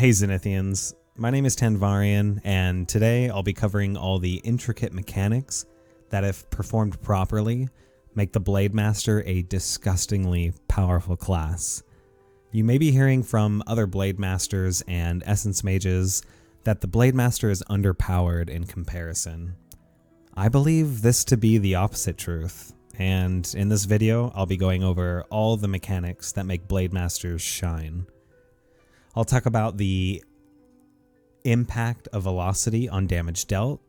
Hey Zenithians, my name is Tanvarian, and today I'll be covering all the intricate mechanics that, if performed properly, make the Blademaster a disgustingly powerful class. You may be hearing from other Blademasters and Essence Mages that the Blademaster is underpowered in comparison. I believe this to be the opposite truth, and in this video I'll be going over all the mechanics that make Blademasters shine. I'll talk about the impact of velocity on damage dealt.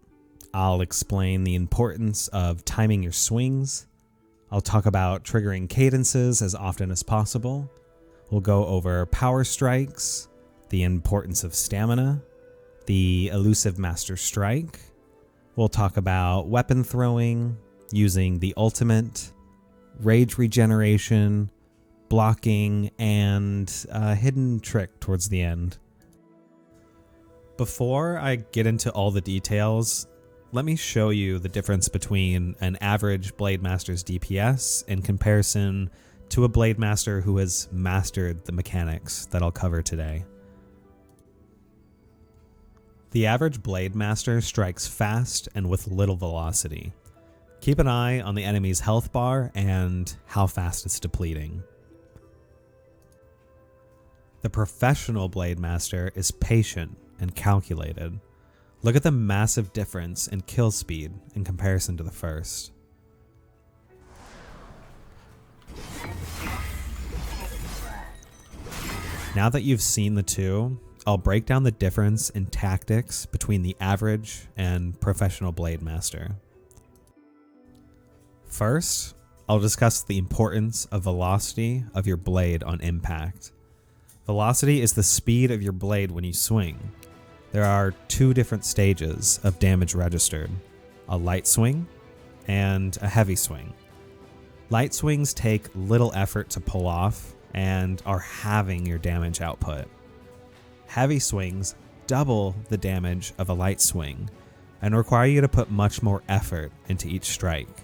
I'll explain the importance of timing your swings. I'll talk about triggering cadences as often as possible. We'll go over power strikes, the importance of stamina, the elusive master strike. We'll talk about weapon throwing, using the ultimate, rage regeneration, blocking, and a hidden trick towards the end. Before I get into all the details, let me show you the difference between an average Blademaster's DPS in comparison to a Blademaster who has mastered the mechanics that I'll cover today. The average Blademaster strikes fast and with little velocity. Keep an eye on the enemy's health bar and how fast it's depleting. The professional Blademaster is patient and calculated. Look at the massive difference in kill speed in comparison to the first. Now that you've seen the two, I'll break down the difference in tactics between the average and professional Blademaster. First, I'll discuss the importance of velocity of your blade on impact. Velocity is the speed of your blade when you swing. There are two different stages of damage registered, a light swing and a heavy swing. Light swings take little effort to pull off and are halving your damage output. Heavy swings double the damage of a light swing and require you to put much more effort into each strike.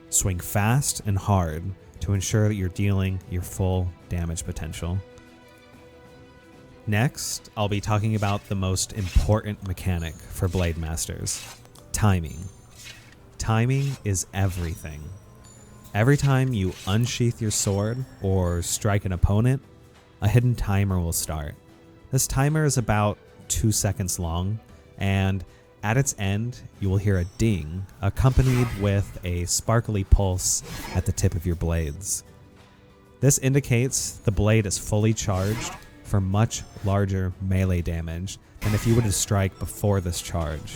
Swing fast and hard to ensure that you're dealing your full damage potential. Next, I'll be talking about the most important mechanic for Blademasters, timing. Timing is everything. Every time you unsheath your sword or strike an opponent, a hidden timer will start. This timer is about 2 seconds long, and at its end, you will hear a ding accompanied with a sparkly pulse at the tip of your blades. This indicates the blade is fully charged for much larger melee damage than if you were to strike before this charge.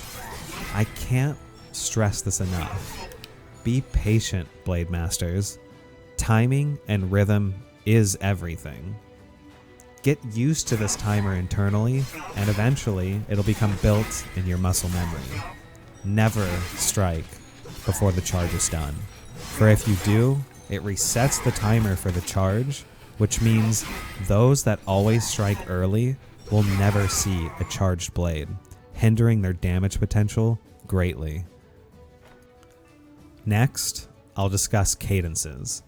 I can't stress this enough. Be patient, Blademasters. Timing and rhythm is everything. Get used to this timer internally, and eventually it'll become built in your muscle memory. Never strike before the charge is done, for if you do, it resets the timer for the charge, which means those that always strike early will never see a charged blade, hindering their damage potential greatly. Next, I'll discuss cadences,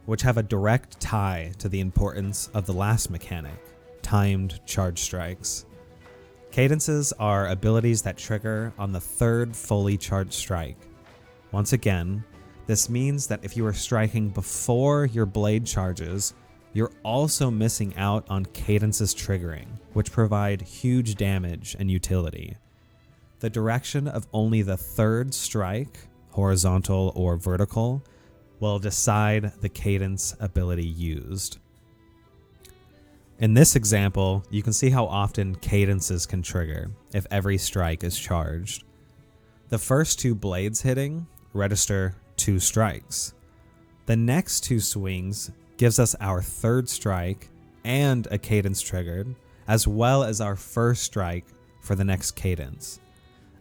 which have a direct tie to the importance of the last mechanic, timed charge strikes. Cadences are abilities that trigger on the third fully charged strike. Once again, this means that if you are striking before your blade charges, you're also missing out on cadences triggering, which provide huge damage and utility. The direction of only the third strike, horizontal or vertical, will decide the cadence ability used. In this example, you can see how often cadences can trigger if every strike is charged. The first two blades hitting register 2 strikes. The next 2 swings gives us our third strike and a cadence triggered, as well as our first strike for the next cadence.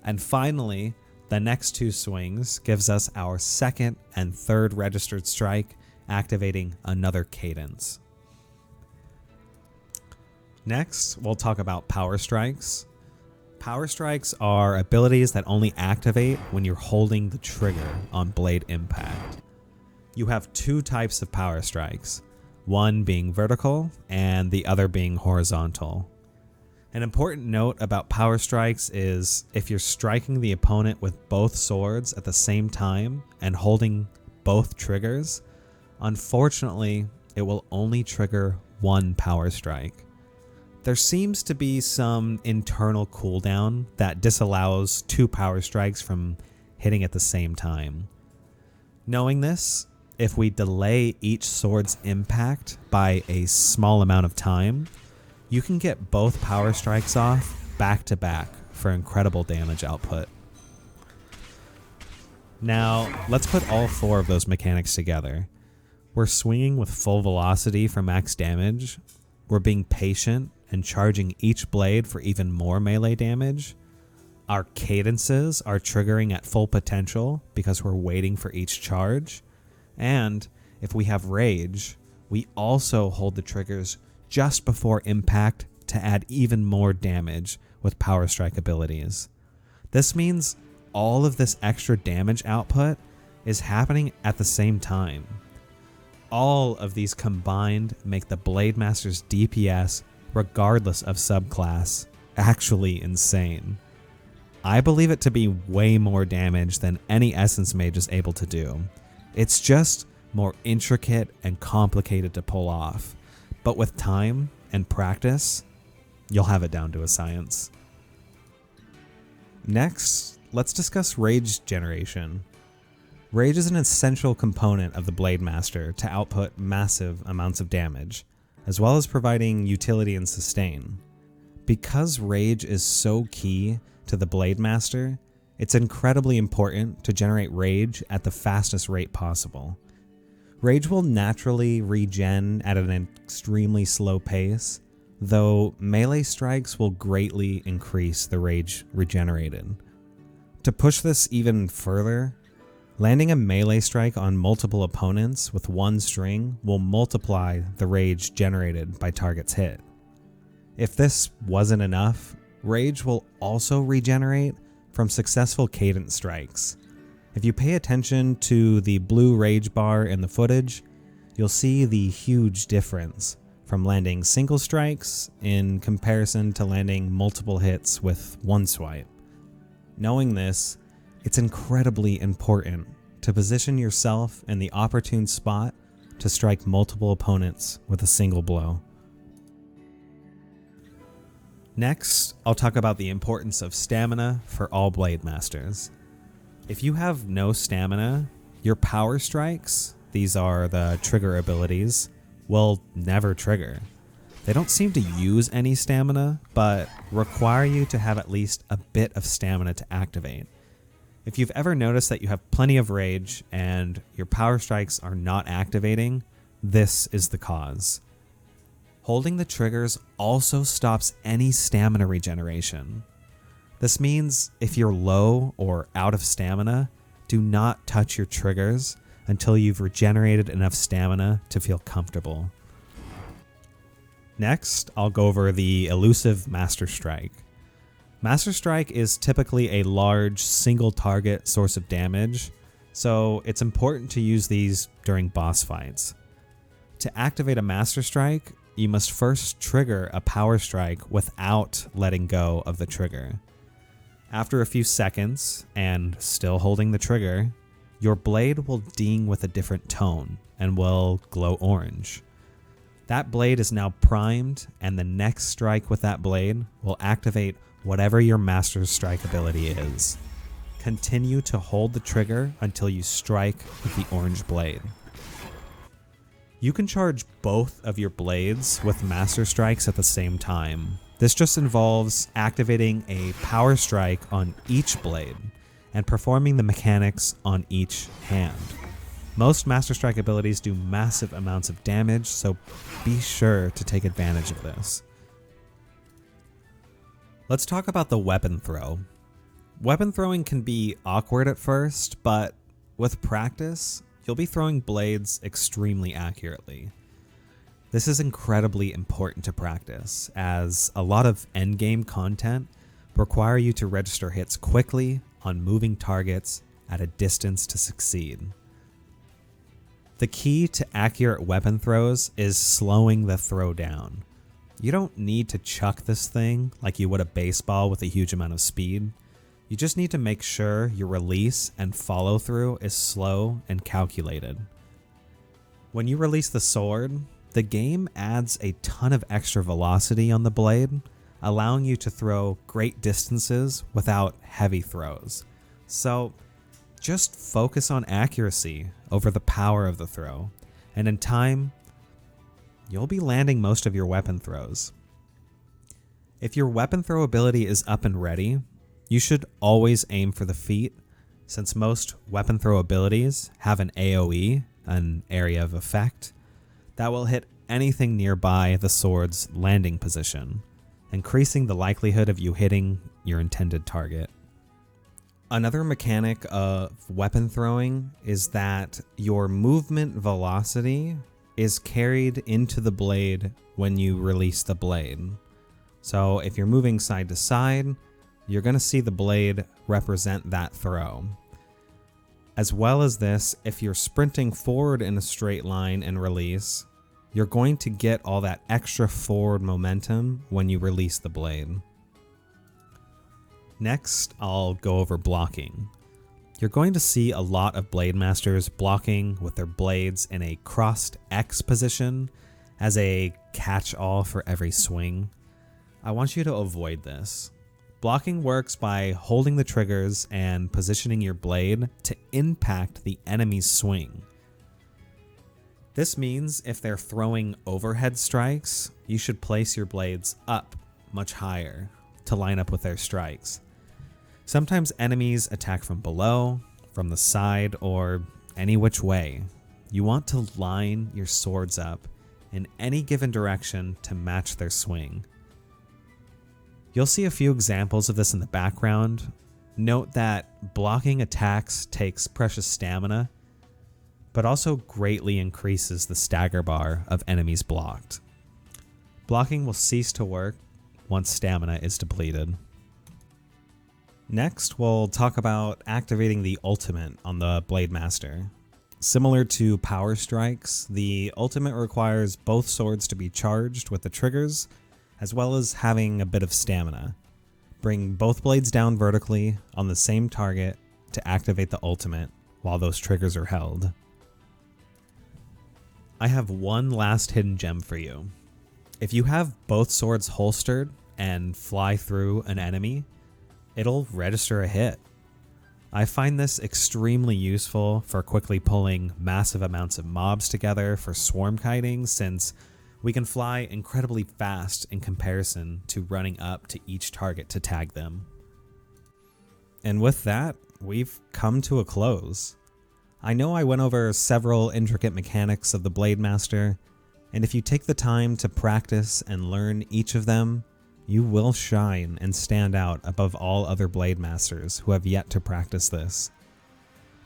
And finally, the next 2 swings gives us our second and third registered strike, activating another cadence. Next, we'll talk about power strikes. Power strikes are abilities that only activate when you're holding the trigger on blade impact. You have 2 types of power strikes, one being vertical and the other being horizontal. An important note about power strikes is if you're striking the opponent with both swords at the same time and holding both triggers, unfortunately, it will only trigger one power strike. There seems to be some internal cooldown that disallows two power strikes from hitting at the same time. Knowing this, if we delay each sword's impact by a small amount of time, you can get both power strikes off back to back for incredible damage output. Now, let's put all four of those mechanics together. We're swinging with full velocity for max damage. We're being patient and charging each blade for even more melee damage. Our cadences are triggering at full potential because we're waiting for each charge. And if we have rage, we also hold the triggers just before impact to add even more damage with power strike abilities. This means all of this extra damage output is happening at the same time. All of these combined make the Blademaster's DPS, regardless of subclass, actually insane. I believe it to be way more damage than any Essence Mage is able to do. It's just more intricate and complicated to pull off, but with time and practice, you'll have it down to a science. Next, let's discuss rage generation. Rage is an essential component of the Blademaster to output massive amounts of damage, as well as providing utility and sustain. Because rage is so key to the Blademaster, it's incredibly important to generate rage at the fastest rate possible. Rage will naturally regen at an extremely slow pace, though melee strikes will greatly increase the rage regenerated. To push this even further, landing a melee strike on multiple opponents with one string will multiply the rage generated by target's hit. If this wasn't enough, rage will also regenerate from successful cadence strikes. If you pay attention to the blue rage bar in the footage, you'll see the huge difference from landing single strikes in comparison to landing multiple hits with one swipe. Knowing this, it's incredibly important to position yourself in the opportune spot to strike multiple opponents with a single blow. Next, I'll talk about the importance of stamina for all Blademasters. If you have no stamina, your power strikes, these are the trigger abilities, will never trigger. They don't seem to use any stamina, but require you to have at least a bit of stamina to activate. If you've ever noticed that you have plenty of rage and your power strikes are not activating, this is the cause. Holding the triggers also stops any stamina regeneration. This means if you're low or out of stamina, do not touch your triggers until you've regenerated enough stamina to feel comfortable. Next, I'll go over the elusive Master Strike. Master Strike is typically a large single target source of damage, so it's important to use these during boss fights. To activate a Master Strike, you must first trigger a power strike without letting go of the trigger. After a few seconds, and still holding the trigger, your blade will ding with a different tone and will glow orange. That blade is now primed, and the next strike with that blade will activate whatever your Master Strike ability is. Continue to hold the trigger until you strike with the orange blade. You can charge both of your blades with Master Strikes at the same time. This just involves activating a power strike on each blade and performing the mechanics on each hand. Most Master Strike abilities do massive amounts of damage, so be sure to take advantage of this. Let's talk about the weapon throw. Weapon throwing can be awkward at first, but with practice, you'll be throwing blades extremely accurately. This is incredibly important to practice, as a lot of endgame content require you to register hits quickly on moving targets at a distance to succeed. The key to accurate weapon throws is slowing the throw down. You don't need to chuck this thing like you would a baseball with a huge amount of speed. You just need to make sure your release and follow through is slow and calculated. When you release the sword, the game adds a ton of extra velocity on the blade, allowing you to throw great distances without heavy throws. So just focus on accuracy over the power of the throw, and in time, you'll be landing most of your weapon throws. If your weapon throw ability is up and ready, you should always aim for the feet, since most weapon throw abilities have an AoE, an area of effect, that will hit anything nearby the sword's landing position, increasing the likelihood of you hitting your intended target. Another mechanic of weapon throwing is that your movement velocity is carried into the blade when you release the blade. So if you're moving side to side, you're going to see the blade represent that throw. As well as this, if you're sprinting forward in a straight line and release, you're going to get all that extra forward momentum when you release the blade. Next, I'll go over blocking. You're going to see a lot of Blademasters blocking with their blades in a crossed X position as a catch-all for every swing. I want you to avoid this. Blocking works by holding the triggers and positioning your blade to impact the enemy's swing. This means if they're throwing overhead strikes, you should place your blades up much higher to line up with their strikes. Sometimes enemies attack from below, from the side, or any which way. You want to line your swords up in any given direction to match their swing. You'll see a few examples of this in the background. Note that blocking attacks takes precious stamina, but also greatly increases the stagger bar of enemies blocked. Blocking will cease to work once stamina is depleted. Next, we'll talk about activating the ultimate on the Blademaster. Similar to power strikes, the ultimate requires both swords to be charged with the triggers, as well as having a bit of stamina. Bring both blades down vertically on the same target to activate the ultimate while those triggers are held. I have one last hidden gem for you. If you have both swords holstered and fly through an enemy, it'll register a hit. I find this extremely useful for quickly pulling massive amounts of mobs together for swarm kiting, since we can fly incredibly fast in comparison to running up to each target to tag them. And with that, we've come to a close. I know I went over several intricate mechanics of the Blademaster, and if you take the time to practice and learn each of them, you will shine and stand out above all other Blademasters who have yet to practice this.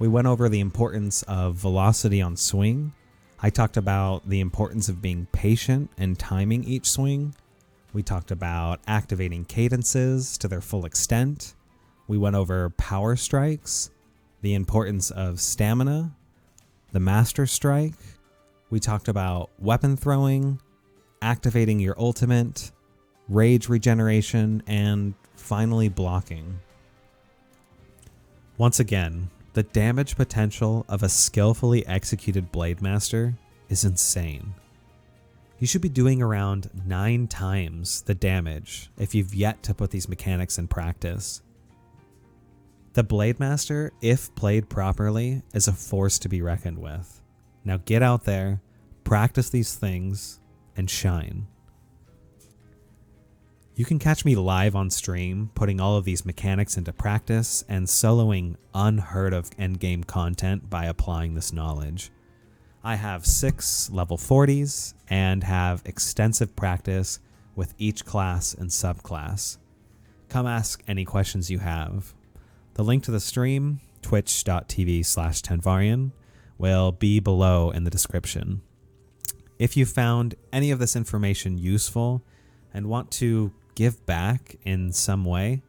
We went over the importance of velocity on swing. I talked about the importance of being patient and timing each swing. We talked about activating cadences to their full extent. We went over power strikes, the importance of stamina, the master strike. We talked about weapon throwing, activating your ultimate, rage regeneration, and finally blocking. Once again, the damage potential of a skillfully executed Blademaster is insane. You should be doing around 9 times the damage if you've yet to put these mechanics in practice. The Blademaster, if played properly, is a force to be reckoned with. Now get out there, practice these things, and shine. You can catch me live on stream, putting all of these mechanics into practice and soloing unheard of endgame content by applying this knowledge. I have 6 level 40s and have extensive practice with each class and subclass. Come ask any questions you have. The link to the stream, twitch.tv/Tanvarian, will be below in the description. If you found any of this information useful and want to give back in some way,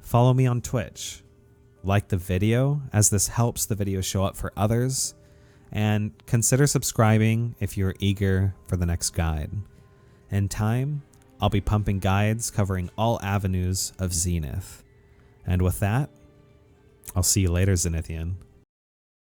follow me on Twitch. Like the video, as this helps the video show up for others, and consider subscribing if you're eager for the next guide. In time, I'll be pumping guides covering all avenues of Zenith. And with that, I'll see you later, Zenithian.